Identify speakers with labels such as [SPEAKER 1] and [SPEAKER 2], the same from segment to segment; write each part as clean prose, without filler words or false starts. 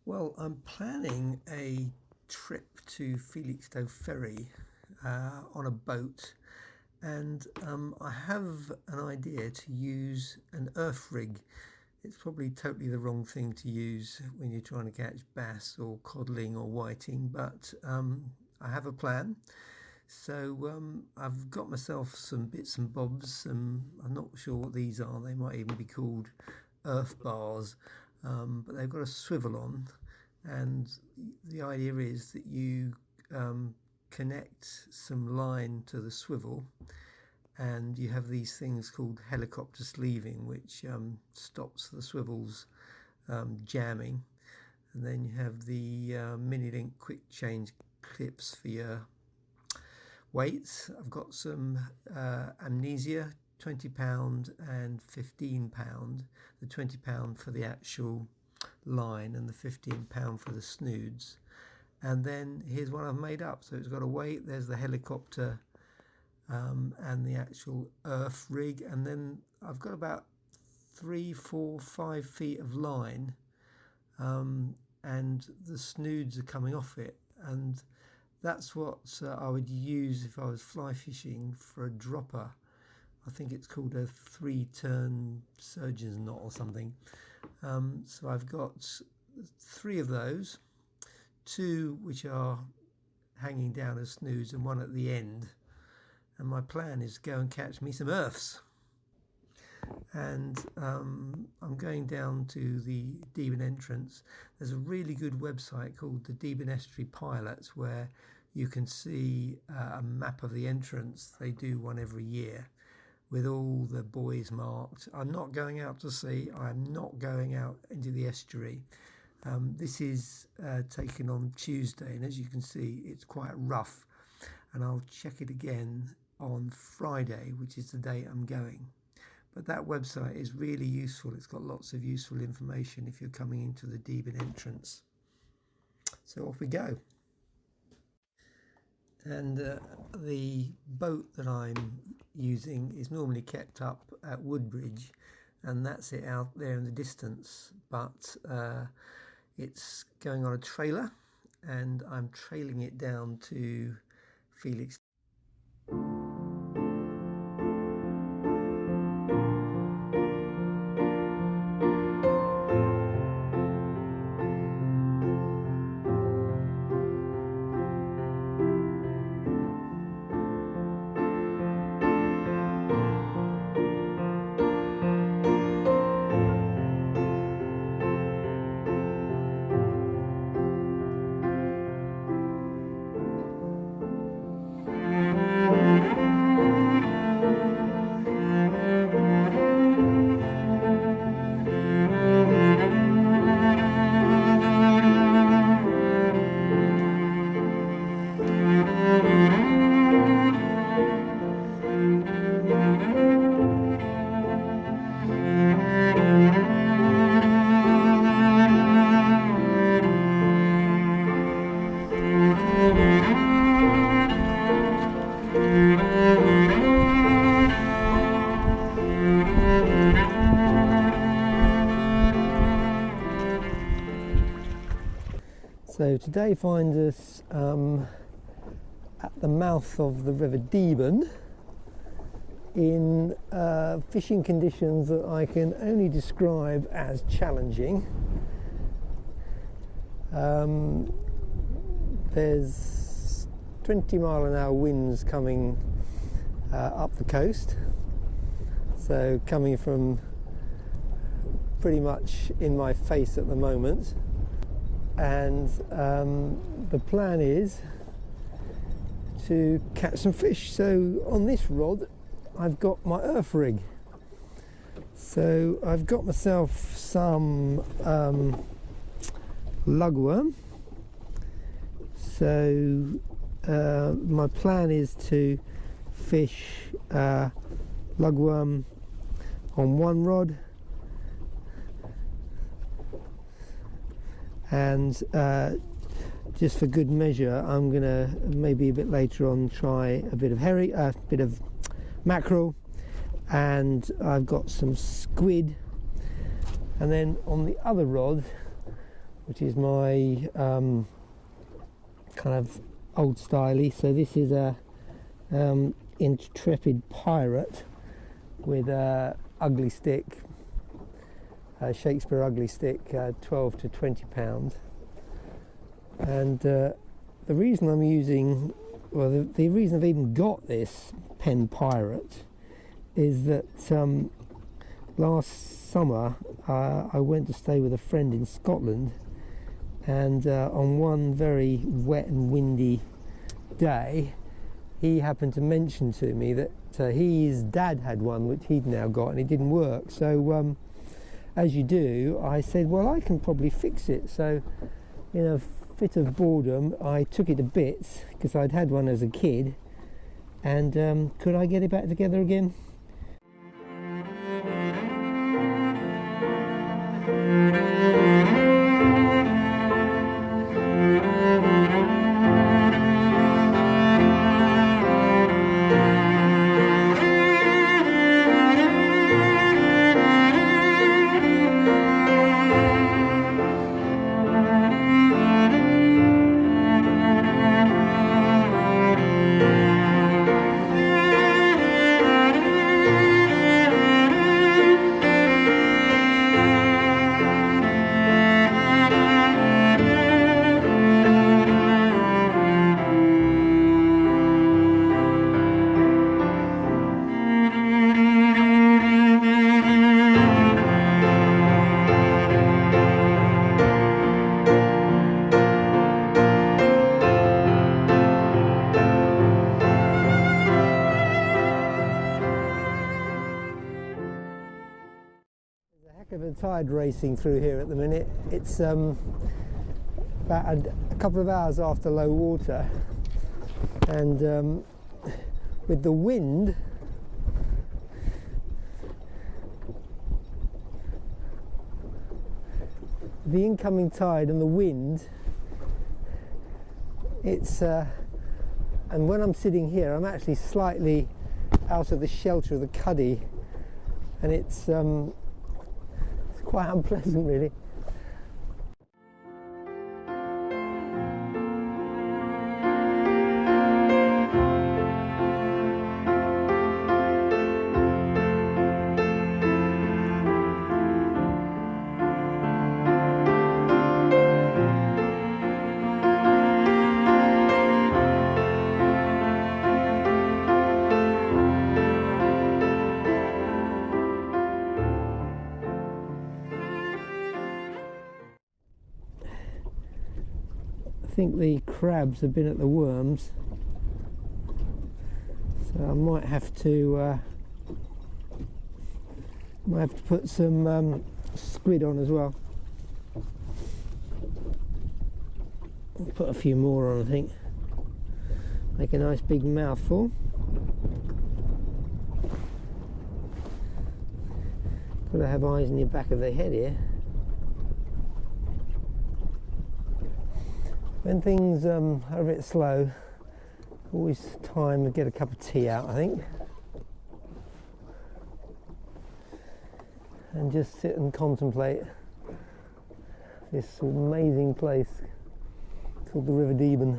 [SPEAKER 1] Well, I'm planning a trip to Felixstowe Ferry on a boat, and I have an idea to use an Urfe rig. It's probably totally the wrong thing to use when you're trying to catch bass or codling or whiting, but I have a plan. So I've got myself some bits and bobs, and I'm not sure what these are. They might even be called Urfe bars, but they've got a swivel on, and the idea is that you connect some line to the swivel, and you have these things called helicopter sleeving, which stops the swivels jamming, and then you have the mini link quick change clips for your weights. I've got some amnesia, £20 and £15. The £20 for the actual line and the £15 for the snoods. And then here's what I've made up. So it's got a weight, there's the helicopter and the actual Urfe rig, and then I've got about 3, 4, 5 feet of line, and the snoods are coming off it, and that's what I would use if I was fly fishing for a dropper. I think it's called a 3-turn surgeon's knot or something. So I've got 3 of those, 2 which are hanging down as snoods and 1 at the end. And my plan is to go and catch me some Urfes. And I'm going down to the Deben entrance. There's a really good website called the Deben Estuary Pilots, where you can see a map of the entrance. They do one every year with all the buoys marked. I'm not going out to sea. I'm not going out into the estuary. This is taken on Tuesday, and as you can see, it's quite rough. And I'll check it again on Friday, which is the day I'm going. But that website is really useful. It's got lots of useful information if you're coming into the Deben entrance. So off we go. And the boat that I'm using is normally kept up at Woodbridge, and that's it out there in the distance. But it's going on a trailer, and I'm trailing it down to Felix. So today finds us at the mouth of the River Deben in fishing conditions that I can only describe as challenging. There's 20-mile-an-hour winds coming up the coast, so coming from pretty much in my face at the moment. And the plan is to catch some fish. So on this rod I've got my Urfe rig, so I've got myself some lugworm. So my plan is to fish lugworm on one rod, and just for good measure I'm gonna maybe a bit later on try a bit of herring, a bit of mackerel, and I've got some squid. And then on the other rod which is my kind of old styley. So this is a Intrepid Pirate with a ugly stick, Shakespeare ugly stick, 12 to 20 pound. And the reason I'm using, well, the reason I've even got this pen Pirate is that last summer I went to stay with a friend in Scotland, and on one very wet and windy day he happened to mention to me that his dad had one which he'd now got and it didn't work. So as you do, I said, well, I can probably fix it. So in a fit of boredom I took it to bits, because I'd had one as a kid, and could I get it back together again? Of a tide racing through here at the minute. It's about a couple of hours after low water, and with the wind, the incoming tide and the wind, it's and when I'm sitting here I'm actually slightly out of the shelter of the cuddy, and it's quite unpleasant really. I think the crabs have been at the worms, so I might have to put some squid on as well. I'll put a few more on, I think. Make a nice big mouthful. Got to have eyes in the back of the head here. When things are a bit slow, always time to get a cup of tea out, I think, and just sit and contemplate this amazing place called the River Deben.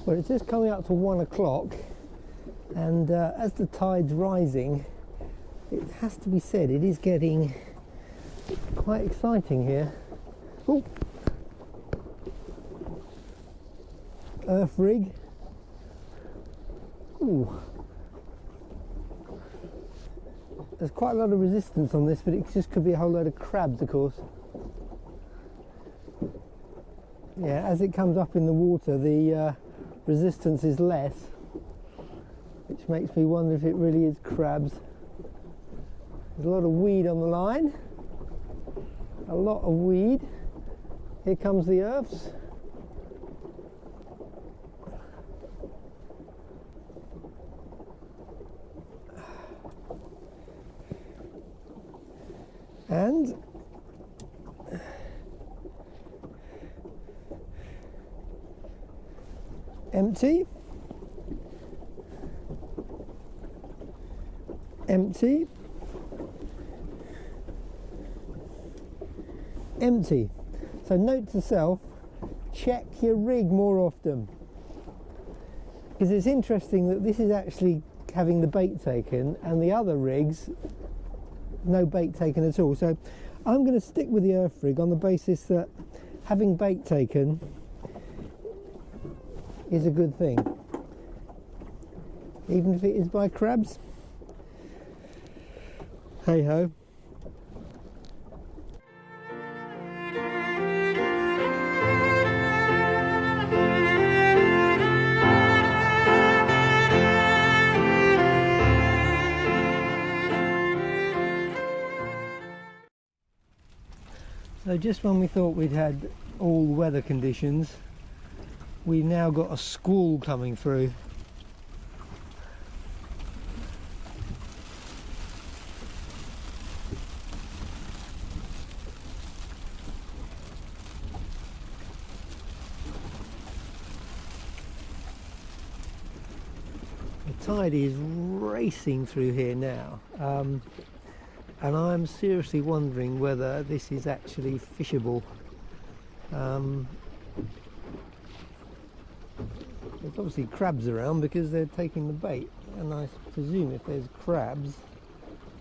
[SPEAKER 1] Well, it's just coming up to 1 o'clock, and as the tide's rising, it has to be said, it is getting quite exciting here. Oh, Urfe rig. Ooh. There's quite a lot of resistance on this, but it just could be a whole load of crabs, of course. Yeah, as it comes up in the water, the resistance is less, which makes me wonder if it really is crabs. There's a lot of weed on the line. A lot of weed. Here comes the Urfes. And empty. Empty. empty. So note to self, check your rig more often, because it's interesting that this is actually having the bait taken and the other rigs no bait taken at all. So I'm going to stick with the Urfe rig on the basis that having bait taken is a good thing, even if it is by crabs. Hey ho. So just when we thought we'd had all weather conditions, we've now got a squall coming through. The tide is racing through here now. And I'm seriously wondering whether this is actually fishable. There's obviously crabs around because they're taking the bait, and I presume if there's crabs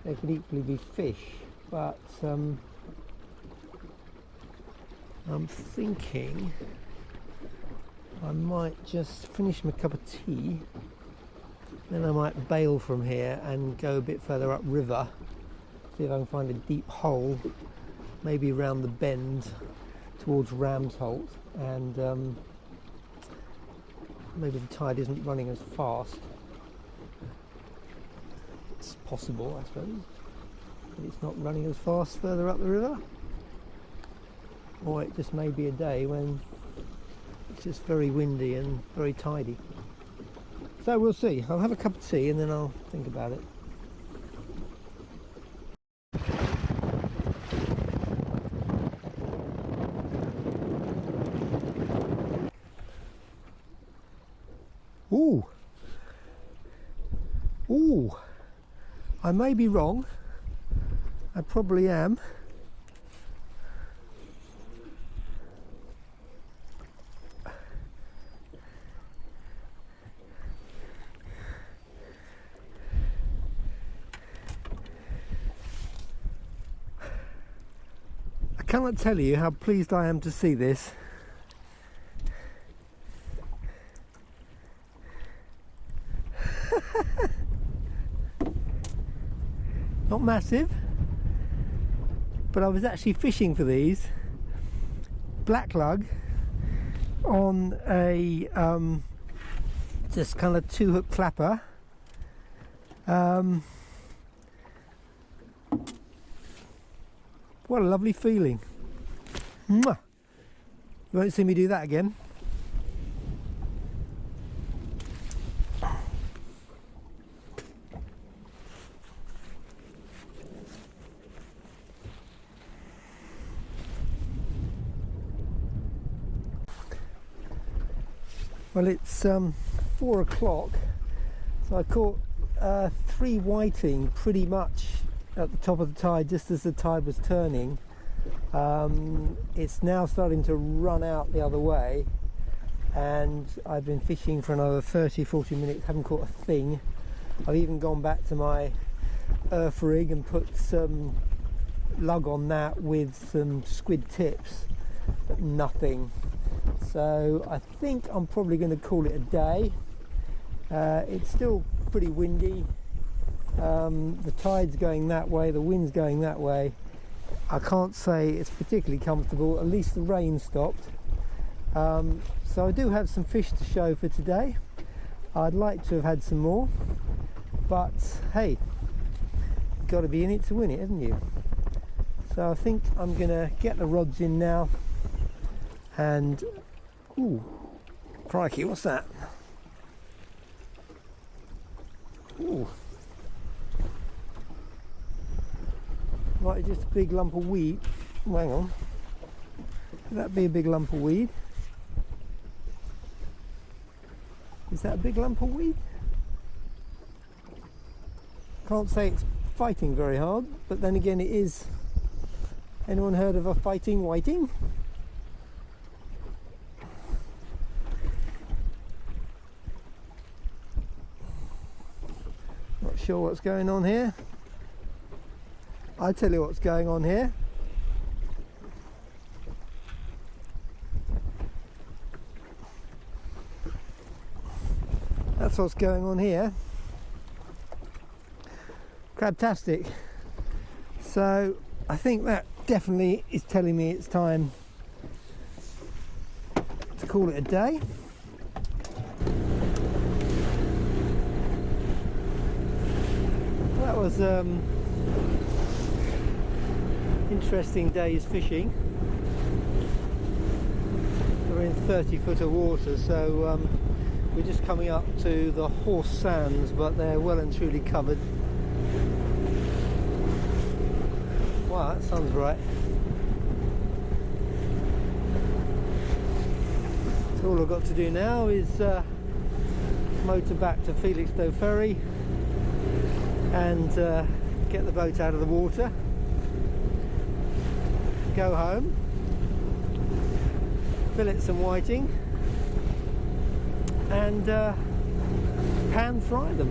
[SPEAKER 1] there could equally be fish, but I'm thinking I might just finish my cup of tea, then I might bail from here and go a bit further upriver. See if I can find a deep hole, maybe around the bend towards Ramsholt, and maybe the tide isn't running as fast. It's possible, I suppose, that it's not running as fast further up the river, or it just may be a day when it's just very windy and very tidy. So we'll see. I'll have a cup of tea and then I'll think about it. Ooh, ooh, I may be wrong, I probably am. I cannot tell you how pleased I am to see this. Not massive, but I was actually fishing for these black lug on a just kind of 2-hook clapper. What a lovely feeling. Mwah. You won't see me do that again. Well, it's 4 o'clock, so I caught 3 whiting pretty much at the top of the tide, just as the tide was turning. It's now starting to run out the other way, and I've been fishing for another 30-40 minutes, haven't caught a thing. I've even gone back to my Urfe rig and put some lug on that with some squid tips, but nothing. So I think I'm probably going to call it a day. It's still pretty windy. The tide's going that way, the wind's going that way. I can't say it's particularly comfortable. At least the rain stopped. So I do have some fish to show for today. I'd like to have had some more, but hey, you've got to be in it to win it, haven't you? So I think I'm going to get the rods in now. And ooh, crikey, what's that? Ooh, right, just a big lump of weed. Oh, hang on, could that be a big lump of weed? Is that a big lump of weed? Can't say it's fighting very hard, but then again it is Anyone heard of a fighting whiting? Not sure what's going on here. I tell you what's going on here. That's what's going on here. Crabtastic. So I think that definitely is telling me it's time to call it a day. That was interesting day's fishing. We're in 30 foot of water, so we're just coming up to the Horse Sands, but they're well and truly covered. Wow, that sounds right. So all I've got to do now is motor back to Felixstowe Ferry and get the boat out of the water, go home, fillet some whiting and pan fry them.